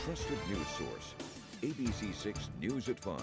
trusted news source. ABC6 News at 5.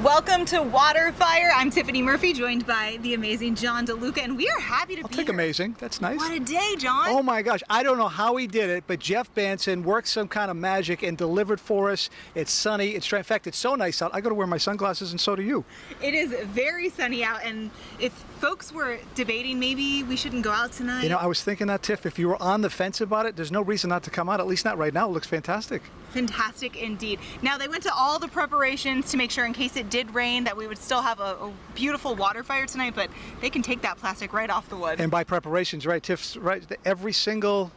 Welcome to Waterfire. I'm Tiffany Murphy, joined by the amazing John DeLuca, and we are happy to be here. Amazing. That's nice. What a day, John. Oh my gosh, I don't know how he did it, but Jeff Banson worked some kind of magic and delivered for us. It's sunny. It's in fact, it's so nice out. I got to wear my sunglasses, and so do you. It is very sunny out, and if folks were debating maybe we shouldn't go out tonight. You know, I was thinking that, Tiff, if you were on the fence about it, there's no reason not to come out, at least not right now. It looks fantastic. Fantastic indeed. Now, they went to all the preparations to make sure in case it did rain that we would still have a beautiful water fire tonight, but they can take that plastic right off the wood. And by preparations, right, Tiff's right, every single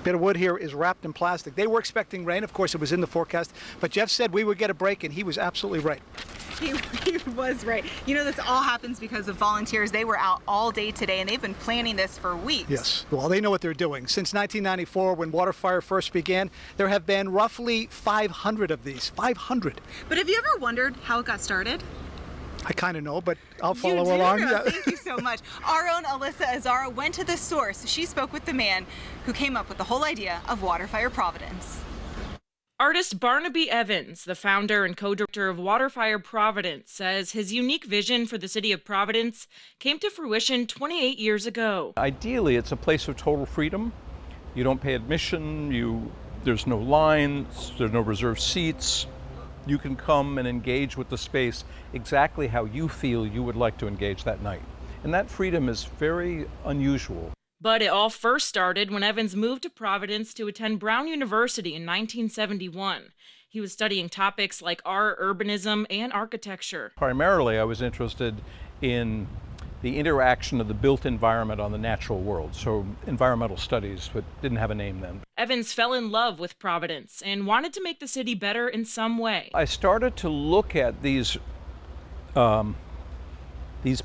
bit of wood here is wrapped in plastic. They were expecting rain. Of course, it was in the forecast, but Jeff said we would get a break, and he was absolutely right. He was right. You know, this all happens because of volunteers. They were out all day today, and they've been planning this for weeks. Yes. Well, they know what they're doing. Since 1994, when Waterfire first began, there have been roughly 500 of these. 500. But have you ever wondered how it got started? I kind of know, but I'll follow You do along. know. Yeah. Thank you so much. Our own Alyssa Azara went to the source. She spoke with the man who came up with the whole idea of Waterfire Providence. Artist Barnaby Evans, the founder and co-director of Waterfire Providence, says his unique vision for the city of Providence came to fruition 28 years ago. Ideally, it's a place of total freedom. You don't pay admission, there's no lines, there's no reserved seats. You can come and engage with the space exactly how you feel you would like to engage that night. And that freedom is very unusual. But it all first started when Evans moved to Providence to attend Brown University in 1971. He was studying topics like art, urbanism, and architecture. Primarily, I was interested in the interaction of the built environment on the natural world, so environmental studies, but didn't have a name then. Evans fell in love with Providence and wanted to make the city better in some way. I started to look at these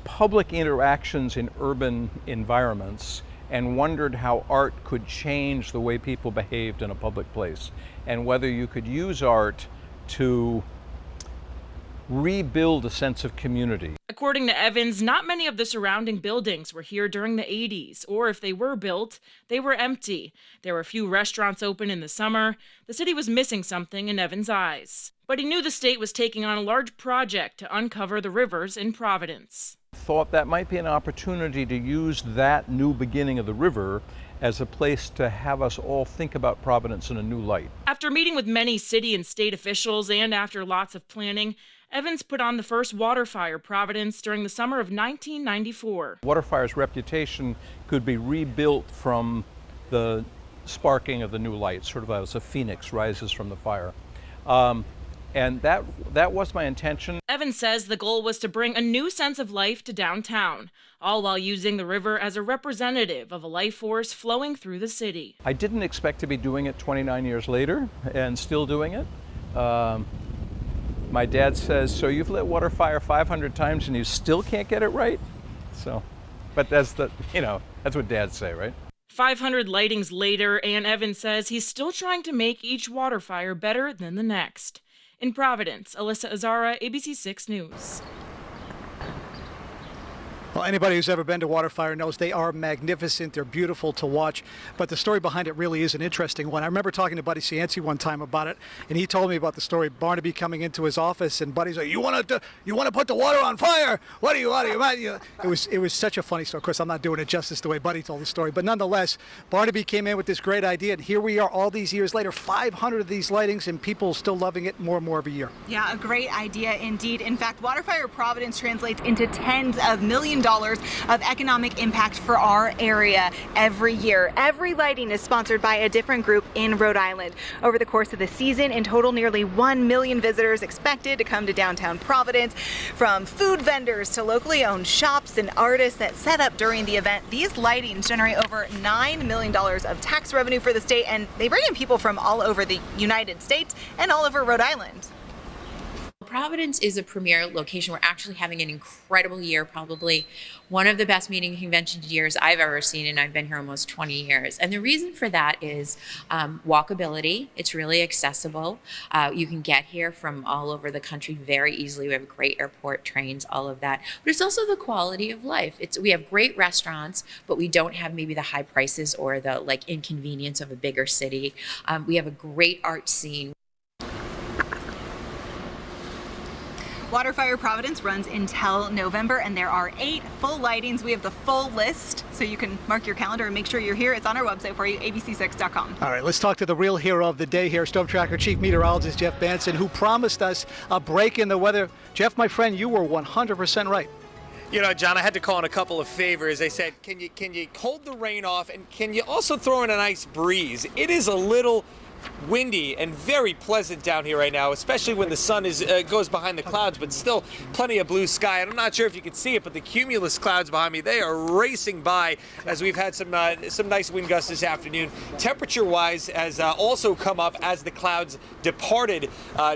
public interactions in urban environments and wondered how art could change the way people behaved in a public place, and whether you could use art to rebuild a sense of community. According to Evans, not many of the surrounding buildings were here during the 80s, or if they were built, they were empty. There were few restaurants open in the summer. The city was missing something in Evans' eyes. But he knew the state was taking on a large project to uncover the rivers in Providence. Thought that might be an opportunity to use that new beginning of the river as a place to have us all think about Providence in a new light. After meeting with many city and state officials and after lots of planning, Evans put on the first Waterfire Providence during the summer of 1994. Waterfire's reputation could be rebuilt from the sparking of the new light, sort of as a phoenix rises from the fire. And that was my intention. Evans says the goal was to bring a new sense of life to downtown, all while using the river as a representative of a life force flowing through the city. I didn't expect to be doing it 29 years later and still doing it. My dad says, so you've lit Waterfire 500 times and you still can't get it right? So, but that's what dads say, right? 500 lightings later, and Evans says he's still trying to make each Waterfire better than the next. In Providence, Alyssa Azara, ABC6 News. Well, anybody who's ever been to Waterfire knows they are magnificent. They're beautiful to watch. But the story behind it really is an interesting one. I remember talking to Buddy Cianci one time about it, and he told me about the story. Barnaby coming into his office, and Buddy's like, "You want to put the water on fire? What do you want? It was such a funny story. Of course, I'm not doing it justice the way Buddy told the story, but nonetheless, Barnaby came in with this great idea, and here we are all these years later, 500 of these lightings, and people still loving it more and more every year. Yeah, a great idea indeed. In fact, Waterfire Providence translates into tens of millions of dollars of economic impact for our area every year. Every lighting is sponsored by a different group in Rhode Island. Over the course of the season, in total, nearly 1 million visitors expected to come to downtown Providence, from food vendors to locally owned shops and artists that set up during the event. These lightings generate over $9 million of tax revenue for the state, and they bring in people from all over the United States and all over Rhode Island. Providence is a premier location. We're actually having an incredible year, probably one of the best meeting convention years I've ever seen, and I've been here almost 20 years. And the reason for that is walkability. It's really accessible. You can get here from all over the country very easily. We have a great airport, trains, all of that. But it's also the quality of life. We have great restaurants, but we don't have maybe the high prices or the inconvenience of a bigger city. We have a great art scene. Waterfire Providence runs until November, and there are 8 full lightings. We have the full list, so you can mark your calendar and make sure you're here. It's on our website for you, abc6.com. All right, let's talk to the real hero of the day here, Storm Tracker Chief Meteorologist Jeff Benson, who promised us a break in the weather. Jeff, my friend, you were 100% right. You know, John, I had to call in a couple of favors. They said, can you hold the rain off, and can you also throw in a nice breeze? It is a little windy and very pleasant down here right now, especially when the sun goes behind the clouds, but still plenty of blue sky. And I'm not sure if you can see it, but the cumulus clouds behind me, they are racing by as we've had some nice wind gusts this afternoon. Temperature-wise has also come up as the clouds departed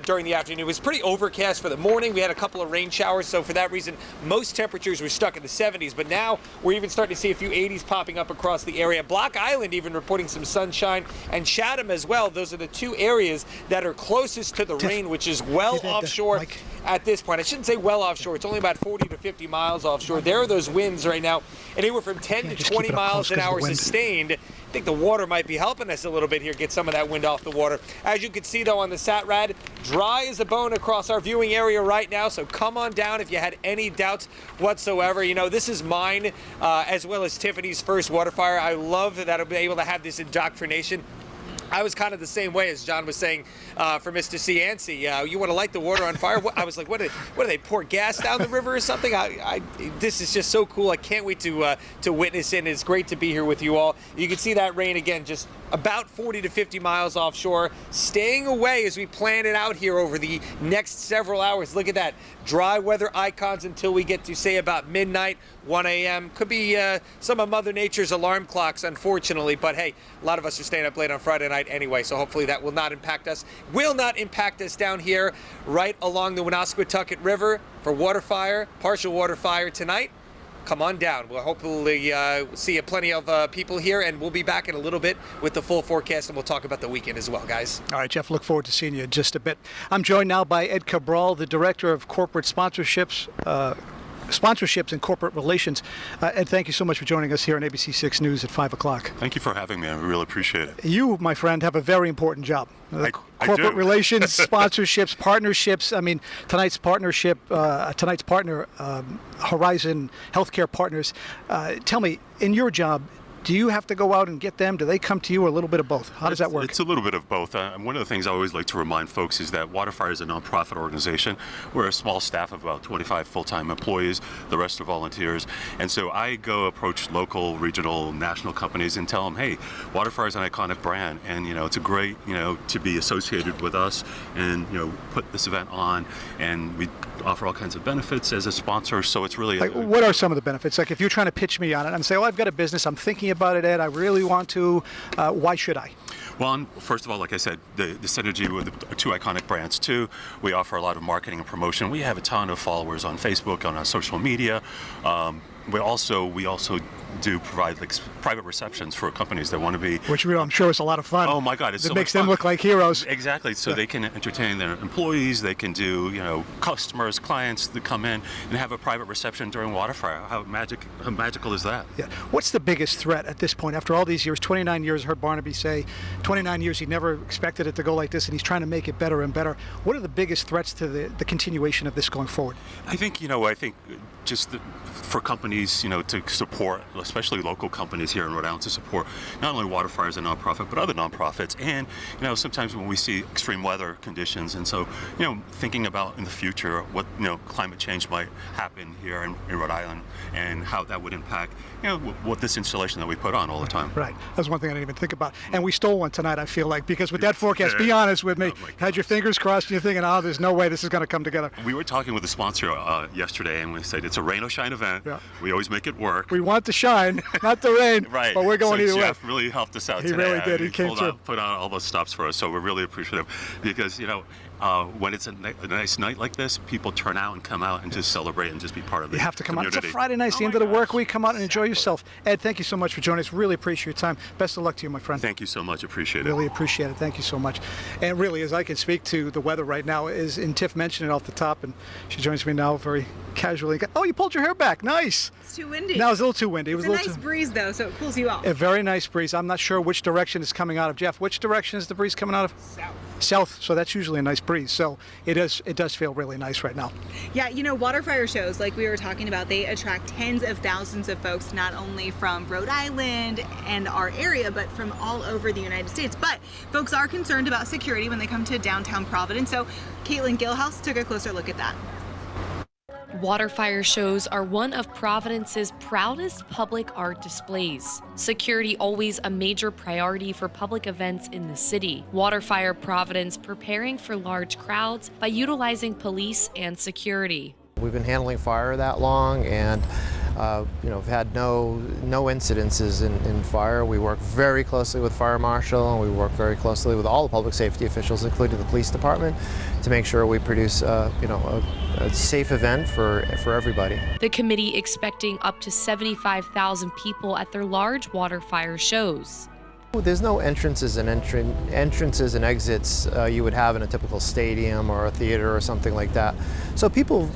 during the afternoon. It was pretty overcast for the morning. We had a couple of rain showers, so for that reason, most temperatures were stuck in the 70s. But now we're even starting to see a few 80s popping up across the area. Block Island even reporting some sunshine, and Chatham as well. Those are the 2 areas that are closest to the rain, which is well offshore at this point. I shouldn't say well offshore. It's only about 40 to 50 miles offshore. There are those winds right now, anywhere from 10 to 20 miles an hour sustained. I think the water might be helping us a little bit here, get some of that wind off the water. As you can see, though, on the SatRad, dry as a bone across our viewing area right now, so come on down if you had any doubts whatsoever. You know, this is mine, as well as Tiffany's first Waterfire. I love that I'll be able to have this indoctrination. I was kind of the same way as John was saying for Mr. Cianci. You want to light the water on fire? I was like, what do they pour gas down the river or something? This is just so cool. I can't wait to witness it. And it's great to be here with you all. You can see that rain again, just about 40 to 50 miles offshore, staying away as we plan it out here over the next several hours. Look at that. Dry weather icons until we get to, say, about midnight, 1 a.m. Could be some of Mother Nature's alarm clocks, unfortunately, but hey, a lot of us are staying up late on Friday night anyway, so hopefully that will not impact us. Will not impact us down here right along the Woonasquatucket River for Waterfire, partial Waterfire tonight. Come on down. We'll hopefully see plenty of people here, and we'll be back in a little bit with the full forecast, and we'll talk about the weekend as well, guys. All right, Jeff, look forward to seeing you in just a bit. I'm joined now by Ed Cabral, the Director of Corporate Sponsorships and Corporate Relations. Ed, thank you so much for joining us here on ABC 6 News at 5 o'clock. Thank you for having me. I really appreciate it. You, my friend, have a very important job. Corporate do. relations, sponsorships, partnerships. I mean, tonight's partner, Horizon Healthcare Partners. Tell me, in your job, do you have to go out and get them? Do they come to you, or a little bit of both? How does that work? It's a little bit of both. One of the things I always like to remind folks is that Waterfire is a nonprofit organization. We're a small staff of about 25 full-time employees. The rest are volunteers. And so I go approach local, regional, national companies and tell them, hey, Waterfire is an iconic brand, and it's a great, to be associated with us and put this event on, and we offer all kinds of benefits as a sponsor. So it's really what are some of the benefits? Like if you're trying to pitch me on it and say, oh, I've got a business, I'm thinking about it, Ed, I really want to, why should I? Well, first of all, like I said, the synergy with the 2 iconic brands too. We offer a lot of marketing and promotion. We have a ton of followers on Facebook, on our social media. We also do provide private receptions for companies that want to be, which I'm sure is a lot of fun. Oh my God, it makes them look like heroes. Exactly. So they can entertain their employees. They can do customers, clients that come in and have a private reception during Waterfire. How magical is that? Yeah. What's the biggest threat at this point after all these years? 29 years. I heard Barnaby say, 29 years. He never expected it to go like this, and he's trying to make it better and better. What are the biggest threats to the continuation of this going forward? I think just for companies, to support, especially local companies here in Rhode Island, to support not only Waterfire as a nonprofit, but other nonprofits. And, sometimes when we see extreme weather conditions, and so, thinking about in the future what, climate change might happen here in Rhode Island and how that would impact, what this installation that we put on all the time. Right. That's one thing I didn't even think about. And we stole one tonight, I feel like, because with that forecast, be honest with me, had your fingers crossed and you're thinking, oh, there's no way this is going to come together. We were talking with the sponsor yesterday, and we said it's a rain or shine event. Yeah. We always make it work. We want the shine, not the rain. Right. But we're going either way. Jeff really helped us out today. He really did. He came through. Put on all those stops for us, so we're really appreciative because, when it's a nice night like this, people turn out and come out and just celebrate and just be part of the You have to come out. community. It's a Friday night, it's the end of the work week. Come out and enjoy yourself. Ed, thank you so much for joining us. Really appreciate your time. Best of luck to you, my friend. Thank you so much. Appreciate it. Really appreciate it. Thank you so much. And really, as I can speak to the weather right now, and Tiff mentioned it off the top, and she joins me now very casually. Oh, you pulled your hair back. Nice. It's too windy. No, it was a little too windy. It was It's a a little nice too... breeze, though, so it cools you off. A very nice breeze. I'm not sure which direction it's coming out of. Jeff, which direction is the breeze coming out of? South. South, so that's usually a nice breeze. So it does feel really nice right now. Yeah, you know, Waterfire shows, like we were talking about, they attract tens of thousands of folks, not only from Rhode Island and our area, but from all over the United States. But folks are concerned about security when they come to downtown Providence. So Caitlin Gilhouse took a closer look at that. Waterfire shows are one of Providence's proudest public art displays. Security always a major priority for public events in the city. Waterfire Providence preparing for large crowds by utilizing police and security. We've been handling fire that long, and we've had no incidences in fire. We work very closely with fire marshal, and we work very closely with all the public safety officials, including the police department, to make sure we produce a safe event for everybody. The committee expecting up to 75,000 people at their large Waterfire shows. There's no entrances and exits you would have in a typical stadium or a theater or something like that. So people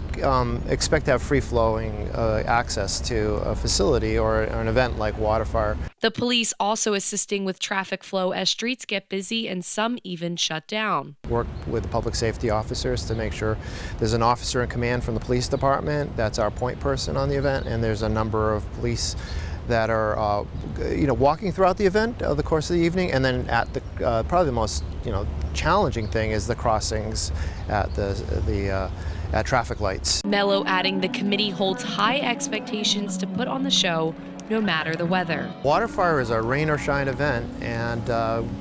expect to have free-flowing access to a facility or an event like Waterfire. The police also assisting with traffic flow as streets get busy and some even shut down. Work with the public safety officers to make sure there's an officer in command from the police department. That's our point person on the event, and there's a number of police that are walking throughout the event the course of the evening, and then at the probably the most challenging thing is the crossings at at traffic lights. Mello adding the committee holds high expectations to put on the show no matter the weather. Waterfire is a rain or shine event, and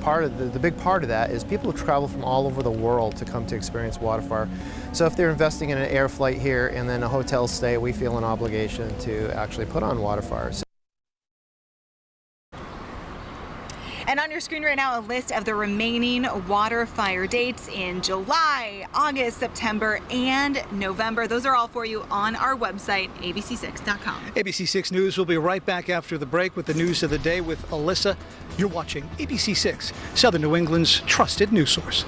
part of the big part of that is people who travel from all over the world to come to experience Waterfire. So if they're investing in an air flight here and then a hotel stay, we feel an obligation to actually put on Waterfire. And on your screen right now, a list of the remaining Waterfire dates in July, August, September, and November. Those are all for you on our website, abc6.com. ABC6 News will be right back after the break with the news of the day with Alyssa. You're watching ABC6, Southern New England's trusted news source.